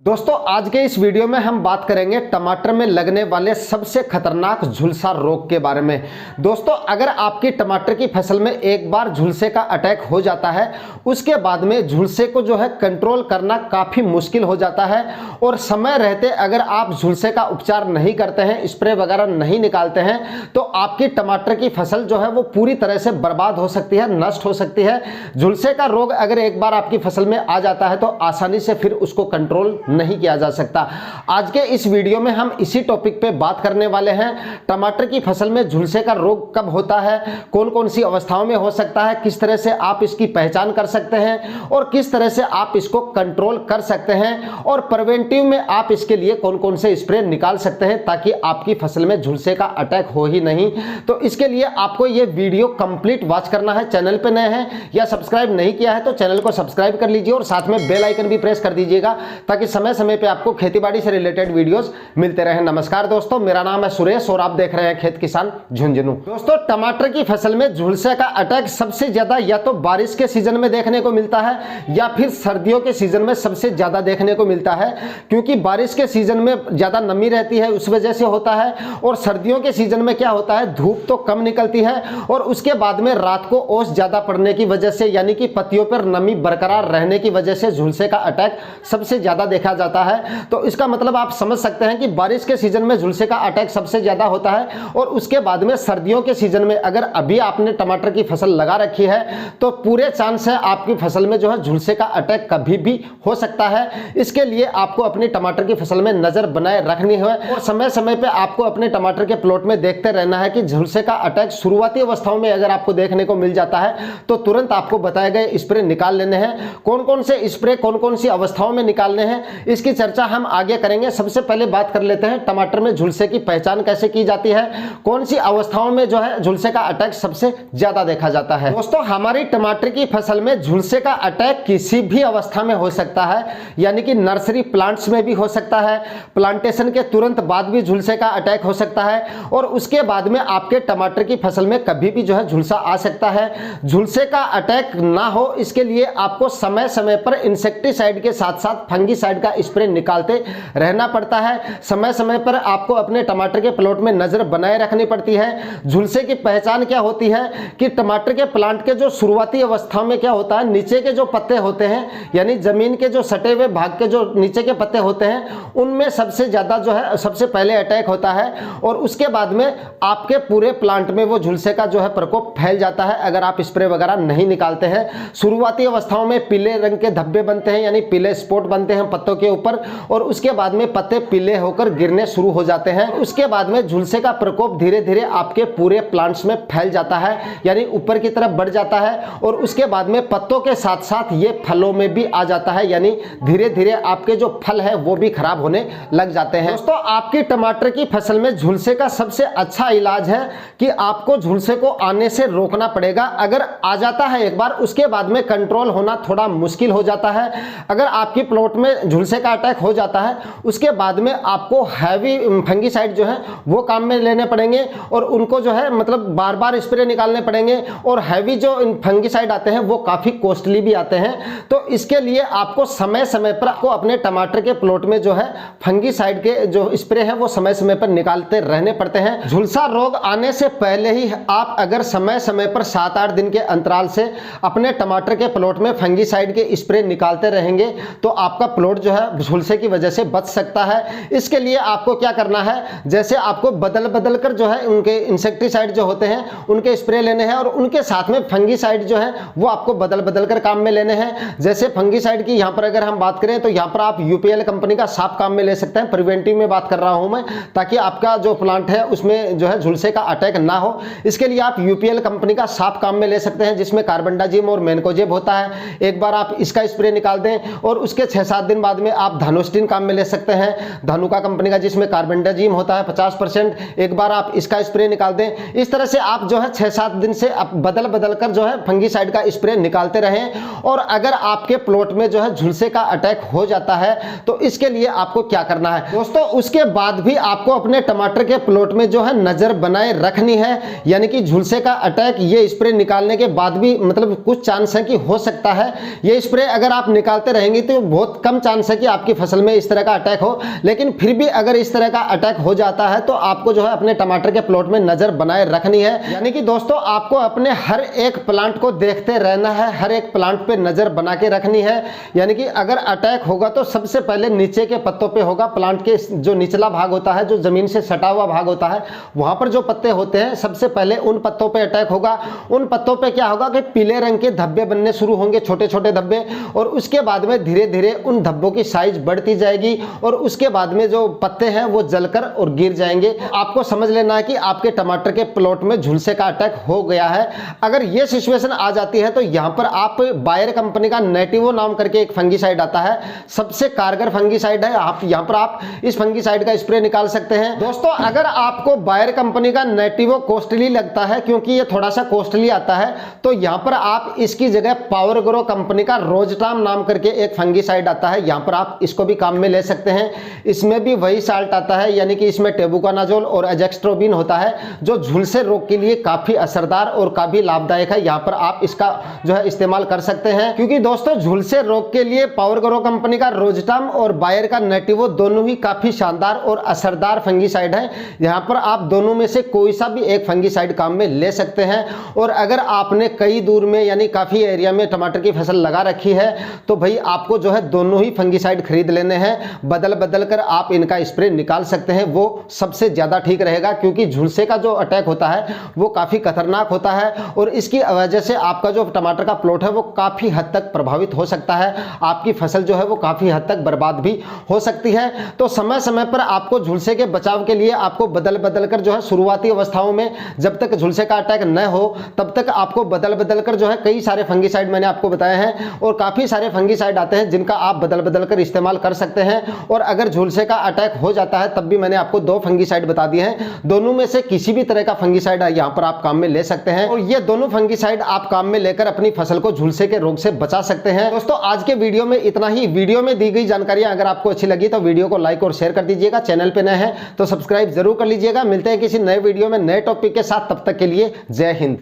दोस्तों आज के इस वीडियो में हम बात करेंगे टमाटर में लगने वाले सबसे खतरनाक झुलसा रोग के बारे में। दोस्तों अगर आपकी टमाटर की फसल में एक बार झुलसे का अटैक हो जाता है, उसके बाद में झुलसे को जो है कंट्रोल करना काफ़ी मुश्किल हो जाता है और समय रहते अगर आप झुलसे का उपचार नहीं करते हैं, स्प्रे वगैरह नहीं निकालते हैं, तो आपकी टमाटर की फसल जो है वो पूरी तरह से बर्बाद हो सकती है, नष्ट हो सकती है। झुलसे का रोग अगर एक बार आपकी फसल में आ जाता है तो आसानी से फिर उसको कंट्रोल नहीं किया जा सकता। आज के इस वीडियो में हम इसी टॉपिक पे बात करने वाले हैं। टमाटर की फसल में झुलसे का रोग कब होता है, कौन कौन सी अवस्थाओं में हो सकता है, किस तरह से आप इसकी पहचान कर सकते हैं और किस तरह से आप इसको कंट्रोल कर सकते हैं और प्रिवेंटिव में आप इसके लिए कौन कौन से स्प्रे निकाल सकते हैं ताकि आपकी फसल में झुलसे का अटैक हो ही नहीं। तो इसके लिए आपको ये वीडियो कंप्लीट वॉच करना है। चैनल पे नए हैं या सब्सक्राइब नहीं किया है तो चैनल को सब्सक्राइब कर लीजिए और साथ में बेल आइकन भी प्रेस कर दीजिएगा ताकि समय समय पे आपको खेतीबाड़ी से रिलेटेड वीडियोस मिलते रहे। नमस्कार दोस्तों, मेरा नाम है सुरेश और आप देख रहे हैं खेत किसान झुंझुनू। दोस्तों टमाटर की फसल में झुलसे का अटैक सबसे ज्यादा या तो बारिश के सीजन में देखने को मिलता है या फिर सर्दियों के सीजन में सबसे ज्यादा देखने को मिलता है, क्योंकि बारिश के सीजन में ज्यादा नमी रहती है उस वजह से होता है और सर्दियों के सीजन में क्या होता है, धूप तो कम निकलती है और उसके बाद में रात को ओस ज्यादा पड़ने की वजह से यानी कि पत्तियों पर नमी बरकरार रहने की वजह से झुलसे का अटैक सबसे ज्यादा देखा जाता है। तो इसका मतलब आप समझ सकते हैं कि बारिश के सीजन में झुलसे का अटैक सबसे ज्यादा होता है और उसके बाद में सर्दियों के सीजन में अगर अभी आपने टमाटर की फसल लगा रखी है तो पूरे चांस है आपकी फसल में जो है झुलसे का अटैक कभी भी हो सकता है। इसके लिए आपको अपनी टमाटर की फसल में नजर बनाए रखनी है और समय समय पे आपको अपने टमाटर के प्लॉट में देखते रहना है कि झुलसे का अटैक शुरुआती अवस्थाओं में अगर आपको देखने को मिल जाता है तो तुरंत आपको बताए गए स्प्रे निकाल लेने हैं। कौन कौन से स्प्रे कौन कौन सी अवस्थाओं में निकालने हैं इसकी चर्चा हम आगे करेंगे। सबसे पहले बात कर लेते हैं टमाटर में झुलसे की पहचान कैसे की जाती है, कौन सी अवस्थाओं में जो है झुलसे का अटैक सबसे ज्यादा देखा जाता है। दोस्तों हमारी टमाटर की फसल में झुलसे का अटैक किसी भी अवस्था में हो सकता है, यानी कि नर्सरी प्लांट्स में भी हो सकता है, प्लांटेशन के तुरंत बाद भी झुलसे का अटैक हो सकता है और उसके बाद में आपके टमाटर की फसल में कभी भी जो है झुलसा आ सकता है। झुलसे का अटैक ना हो इसके लिए आपको समय समय पर इंसेक्टिसाइड के साथ साथ फंगीसाइड का स्प्रे निकालते रहना पड़ता है। समय समय पर आपको अपने टमाटर के प्लॉट में नजर बनाए रखनी पड़ती है। झुलसे की पहचान क्या होती है कि टमाटर के प्लांट के जो शुरुआती अवस्था में क्या होता है, नीचे के जो पत्ते होते हैं यानी जमीन के जो सटे हुए भाग के जो नीचे के पत्ते होते हैं उनमें सबसे ज्यादा जो है सबसे पहले अटैक होता है और उसके बाद में आपके पूरे प्लांट में वो झुलसे का जो है प्रकोप फैल जाता है अगर आप स्प्रे वगैरह नहीं निकालते हैं। शुरुआती अवस्थाओं में पीले रंग के धब्बे बनते हैं यानी पीले स्पॉट बनते हैं पत्तों के ऊपर और उसके बाद में पत्ते पीले होकर गिरने शुरू हो जाते हैं। उसके बाद में झुलसे का प्रकोप धीरे धीरे आपके पूरे प्लांट्स में फैल जाता है यानी ऊपर की तरफ बढ़ जाता है और उसके बाद में पत्तों के साथ साथ ये फलों में भी आ जाता है यानी धीरे धीरे आपके जो फल है वो भी खराब होने लग जाते हैं। दोस्तों आपकी टमाटर की फसल में झुलसे का सबसे अच्छा इलाज है कि आपको झुलसे को आने से रोकना पड़ेगा। अगर आ जाता है एक बार उसके बाद में कंट्रोल होना थोड़ा मुश्किल हो जाता है। अगर आपकी प्लॉट में झुलसे का अटैक हो जाता है उसके बाद में आपको हैवी फंगीसाइड जो है वो काम में लेने पड़ेंगे और उनको जो है मतलब बार बार स्प्रे निकालने पड़ेंगे और हैवी जो फंगीसाइड आते हैं वो काफी कॉस्टली भी आते हैं। तो इसके लिए आपको समय समय पर आपको अपने टमाटर के प्लॉट में जो है फंगीसाइड के जो स्प्रे है वो समय समय पर निकालते रहने पड़ते हैं। झुलसा रोग आने से पहले ही आप अगर समय समय पर 7-8 दिन के अंतराल से अपने टमाटर के प्लॉट में फंगीसाइड के स्प्रे निकालते रहेंगे तो आपका प्लॉट जो है झुलसे की वजह से बच सकता है। इसके लिए आपको क्या करना है, जैसे आपको बदल बदल कर जो है उनके इंसेक्टिसाइड जो होते हैं उनके स्प्रे लेने हैं और उनके साथ में फंगीसाइड जो है वो आपको बदल बदल कर काम में लेने हैं। जैसे फंगीसाइड की यहाँ पर अगर हम बात करें तो यहाँ पर आप यूपीएल कंपनी का साफ काम में ले सकते हैं। प्रिवेंटिव में बात कर रहा हूँ मैं ताकि आपका जो प्लांट है उसमें जो है झुलसे का अटैक ना हो। इसके लिए आप यूपीएल कंपनी का साफ काम में ले सकते हैं जिसमें कार्बेंडाजिम और मैनकोजेब होता है। एक बार आप इसका स्प्रे निकाल दें और उसके 6-7 दिन बाद में आप धानुस्टिन काम में ले सकते हैं, धानुका कंपनी का जिसमें कार्बेंडाजिम होता है 50%। एक बार आप इसका स्प्रे निकाल दें। इस तरह से आप जो है 6-7 दिन से आप बदल बदल कर जो है फंगीसाइड का स्प्रे निकालते रहें। और अगर आपके प्लॉट में जो है झुलसे का अटैक हो जाता है तो इसके लिए आपको क्या करना है दोस्तों, उसके बाद भी आपको अपने टमाटर के प्लॉट में जो है नजर बनाए रखनी है। यानी कि झुलसे का अटैक ये स्प्रे निकालने के बाद भी मतलब कुछ चांस है कि हो सकता है। ये स्प्रे अगर आप निकालते रहेंगे तो बहुत कम चांस है कि आपकी फसल में इस तरह का अटैक हो, लेकिन फिर भी अगर इस तरह का अटैक हो जाता है तो आपको जो है अपने टमाटर के प्लॉट में नजर बनाए रखनी है। यानी कि दोस्तों आपको अपने हर एक प्लांट को देखते रहना है, हर एक प्लांट पे नजर बना के रखनी है। यानी कि अगर अटैक होगा तो सबसे पहले नीचे के पत्तों पे होगा, प्लांट के जो निचला भाग होता है, जो जमीन से सटा हुआ भाग होता है, वहां पर जो पत्ते होते हैं सबसे पहले उन पत्तों पे अटैक होगा। उन पत्तों पे क्या होगा कि पीले रंग के धब्बे बनने शुरू होंगे, छोटे छोटे धब्बे, और उसके बाद में धीरे धीरे उन धब्बों की साइज बढ़ती जाएगी और उसके बाद में जो पत्ते हैं वो जलकर और गिर जाएंगे। आपको समझ लेना है कि आपके टमाटर के प्लॉट में झुलसे का अटैक हो गया है। अगर ये सिचुएशन आ जाती है तो यहां पर आप बायर कंपनी का नेटिवो नाम करके एक फंगीसाइड आता है, सबसे कारगर फंगीसाइड है। आप यहां पर आप इस फंगीसाइड का स्प्रे निकाल सकते हैं। दोस्तों अगर आपको बायर कंपनी का नेटिवो कॉस्टली लगता है, क्योंकि ये थोड़ा सा कॉस्टली आता है, तो यहां पर आप इसकी जगह पावर ग्रो कंपनी का रोजटाम नाम करके एक फंगीसाइड आता है, यहां पर आप इसको भी काम में ले सकते हैं। इसमें भी वही साल्ट आता है, यानी कि इसमें टेबुकानाजोल और एजेक्स्ट्रोबिन होता है, जो झुलसे रोग के लिए काफी असरदार और काफी लाभदायक है। यहां पर आप इसका जो है इस्तेमाल कर सकते हैं, क्योंकि दोस्तों झुलसे रोग के लिए पावर ग्रो कंपनी का रोजटाम और बायर का नेटिवो दोनों ही काफी शानदार और असरदार फंगीसाइड है। यहां पर आप दोनों में से कोई सा भी एक फंगीसाइड काम में ले सकते हैं। और अगर आपने कई दूर में यानी काफी एरिया में टमाटर की फसल लगा रखी है तो भाई आपको जो है दोनों ही फंगीसाइड खरीद लेने हैं, बदल बदल कर आप इनका स्प्रे निकाल सकते हैं, वो सबसे ज्यादा ठीक रहेगा। क्योंकि झुलसे का जो अटैक होता है वो काफी खतरनाक होता है और इसकी वजह से आपका जो टमाटर का प्लॉट है वो काफी हद तक प्रभावित हो सकता है, आपकी फसल जो है वो काफी हद तक बर्बाद भी हो सकती है। तो समय समय पर आपको झुलसे के बचाव के लिए आपको बदल बदल कर जो है शुरुआती अवस्थाओं में, जब तक झुलसे का अटैक न हो तब तक आपको बदल बदल कर जो है कई सारे फंगीसाइड मैंने आपको बताए हैं, और काफी सारे फंगीसाइड आते हैं जिनका आप बदल बदल कर इस्तेमाल कर सकते हैं। और अगर झुलसे का अटैक हो जाता है तब भी मैंने आपको 2 फंगीसाइड बता दिए हैं, दोनों में से किसी भी तरह का फंगीसाइड यहां पर आप काम में ले सकते हैं, और ये दोनों फंगीसाइड आप काम में लेकर अपनी फसल को झुलसे के रोग से बचा सकते हैं। दोस्तों आज के वीडियो में इतना ही। वीडियो में दी गई जानकारियां अगर आपको अच्छी लगी तो वीडियो को लाइक और शेयर कर दीजिएगा, चैनल पे नए हैं तो सब्सक्राइब जरूर कर लीजिएगा। मिलते हैं किसी नए वीडियो में नए टॉपिक के साथ, तब तक के लिए जय हिंद।